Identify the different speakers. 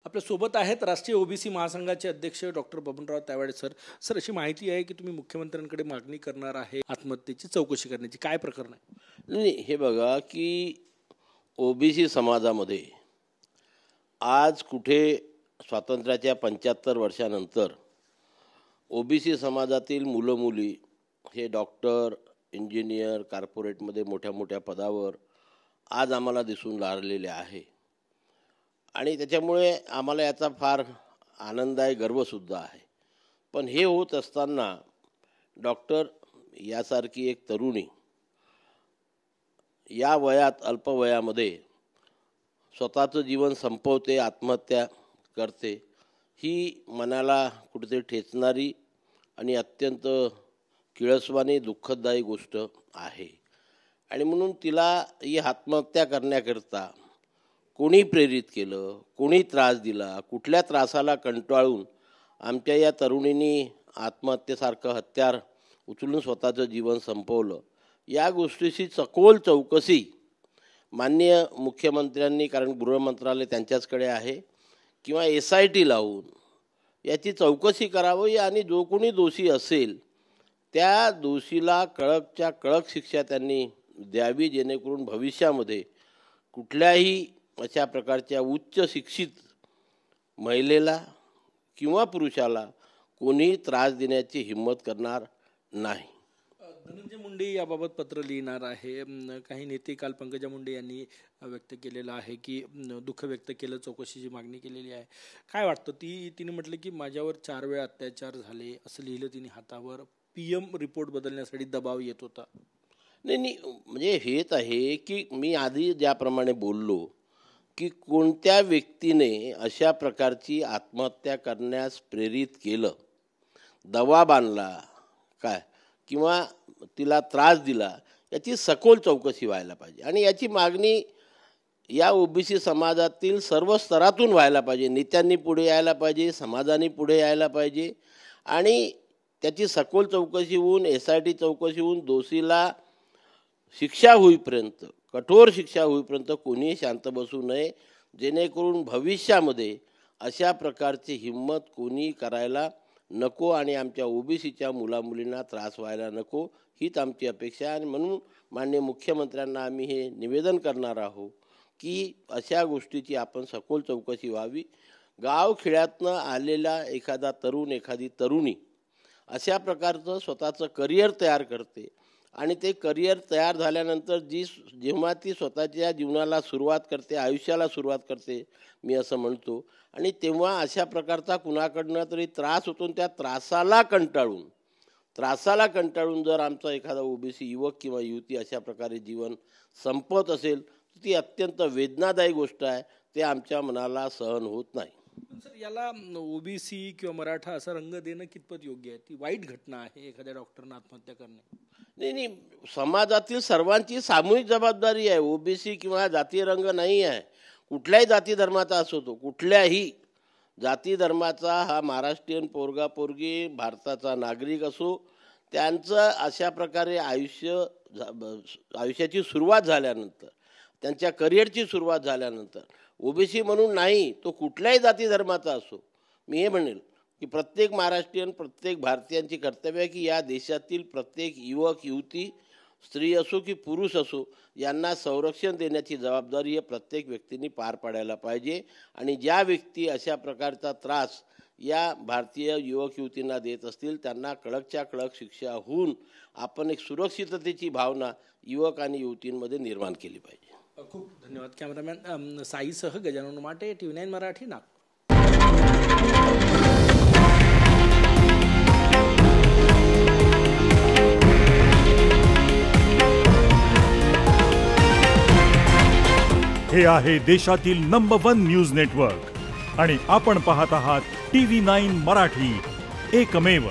Speaker 1: आपल्या सोबत आहेत राष्ट्रीय ओबीसी महासंघाचे अध्यक्ष doctor Babanrao Taywade sir. Sir, अशी माहिती आहे की तुम्ही मुख्यमंत्र्यांकडे मागणी करणार आहे आत्महत्येची चौकशी करण्याची. काय प्रकरण आहे?
Speaker 2: नाही, हे बघा की ओबीसी समाजामध्ये आज कुठे स्वातंत्र्याच्या 75 वर्षानंतर ओबीसी समाजातील मुलं मुली हे डॉक्टर, इंजिनियर, कॉर्पोरेटमध्ये मोठ्या मोठ्या पदावर आज आम्हाला दिसून लागलेले आहे. आणि त्याच्यामुळे आम्हाला याचा फार आनंद आहे, गर्वसुद्धा आहे. पण हे होत असताना डॉक्टर यासारखी एक तरुणी या वयात, अल्पवयामध्ये स्वतःचं जीवन संपवते, आत्महत्या करते, ही मनाला कुठेतरी ठेचणारी आणि अत्यंत किळसवाणी, दुःखदायी गोष्ट आहे. आणि म्हणून तिला ही आत्महत्या करण्याकरता कोणी प्रेरित केलं, कोणी त्रास दिला, कुठल्या त्रासाला कंटाळून आमच्या या तरुणींनी आत्महत्येसारखं हत्यार उचलून स्वतःचं जीवन संपवलं, या गोष्टीची सखोल चौकशी माननीय मुख्यमंत्र्यांनी, कारण गृहमंत्रालय त्यांच्याचकडे आहे, किंवा SIT लावून याची चौकशी करावी आणि जो कोणी दोषी असेल त्या दोषीला कडकच्या कडक शिक्षा त्यांनी द्यावी, जेणेकरून भविष्यामध्ये कुठल्याही अशा प्रकारच्या उच्च शिक्षित महिलेला किंवा पुरुषाला कोणी त्रास देण्याची हिंमत करणार नाही.
Speaker 1: धनंजय मुंडे याबाबत पत्र लिहिणार आहे. काही नेते, काल पंकजा मुंडे यांनी व्यक्त केलेलं आहे की दुःख व्यक्त केलं, चौकशीची मागणी केलेली आहे. काय वाटतं? तिने म्हटलं की माझ्यावर 4 वेळा अत्याचार झाले असं लिहिलं तिने हातावर. PM रिपोर्ट बदलण्यासाठी दबाव येत होता.
Speaker 2: नाही, म्हणजे हेच आहे की मी आधी ज्याप्रमाणे बोललो की कोणत्या व्यक्तीने अशा प्रकारची आत्महत्या करण्यास प्रेरित केलं, दबाव आणला काय किंवा तिला त्रास दिला, याची सखोल चौकशी व्हायला पाहिजे. आणि याची मागणी या ओबीसी समाजातील सर्व स्तरातून व्हायला पाहिजे. नेत्यांनी पुढे यायला पाहिजे, समाजाने पुढे यायला पाहिजे आणि त्याची सखोल चौकशी होऊन, SIT चौकशी होऊन दोषीला शिक्षा होईपर्यंत, कठोर शिक्षा होईपर्यंत कोणीही शांत बसू नये, जेणेकरून भविष्यामध्ये अशा प्रकारची हिंमत कोणी करायला नको आणि आमच्या ओबीसीच्या मुलामुलींना त्रास व्हायला नको, हीच आमची अपेक्षा आहे. आणि म्हणून माननीय मुख्यमंत्र्यांना आम्ही हे निवेदन करणार आहोत की अशा गोष्टीची आपण सखोल चौकशी व्हावी. गावखेड्यातनं आलेला एखादा तरुण, एखादी तरुणी अशा प्रकारचं स्वतःचं करिअर तयार करते आणि ते करिअर तयार झाल्यानंतर जेव्हा ती स्वतःच्या जीवनाला सुरुवात करते, आयुष्याला सुरुवात करते, मी असं म्हणतो, आणि तेव्हा अशा प्रकारचा कुणाकडनं तरी त्रास होतो. त्या त्रासाला कंटाळून जर आमचा एखादा ओबीसी युवक किंवा युवती अशा प्रकारे जीवन संपवत असेल तर ती अत्यंत वेदनादायी गोष्ट आहे. ते आमच्या मनाला सहन होत नाही.
Speaker 1: सर, याला ओबीसी किंवा मराठा असा रंग देणं कितपत योग्य आहे? ती वाईट घटना आहे एखाद्या डॉक्टरनं आत्महत्या करणे.
Speaker 2: नाही, समाजातील सर्वांची सामूहिक जबाबदारी आहे. ओबीसी किंवा जातीय रंग नाही आहे. कुठल्याही जाती धर्माचा असो, तो कुठल्याही जाती धर्माचा हा महाराष्ट्रीयन पोरगा पोरगी, भारताचा नागरिक असो, त्यांचं अशा प्रकारे आयुष्याची सुरुवात झाल्यानंतर, त्यांच्या करिअरची सुरुवात झाल्यानंतर, ओबीसी म्हणून नाही, तो कुठल्याही जाती धर्माचा असो, मी हे म्हणेल की प्रत्येक महाराष्ट्रीयन, प्रत्येक भारतीयांची कर्तव्य आहे की या देशातील प्रत्येक युवक युवती, स्त्री असो की पुरुष असो, यांना संरक्षण देण्याची जबाबदारी हे प्रत्येक व्यक्तींनी पार पाडायला पाहिजे. आणि ज्या व्यक्ती अशा प्रकारचा त्रास या भारतीय युवक युवतींना देत असतील त्यांना कडकच्या कडक शिक्षा होऊन आपण एक सुरक्षिततेची भावना युवक आणि युवतींमध्ये निर्माण केली पाहिजे.
Speaker 1: खूप धन्यवाद. कॅमेरामॅन साईसह गजानन माटे, TV9 मराठी, नागपूर.
Speaker 3: हे आहे देशातील नंबर 1 न्यूज नेटवर्क आणि आपण पाहत आहात TV9 मराठी, एकमेव.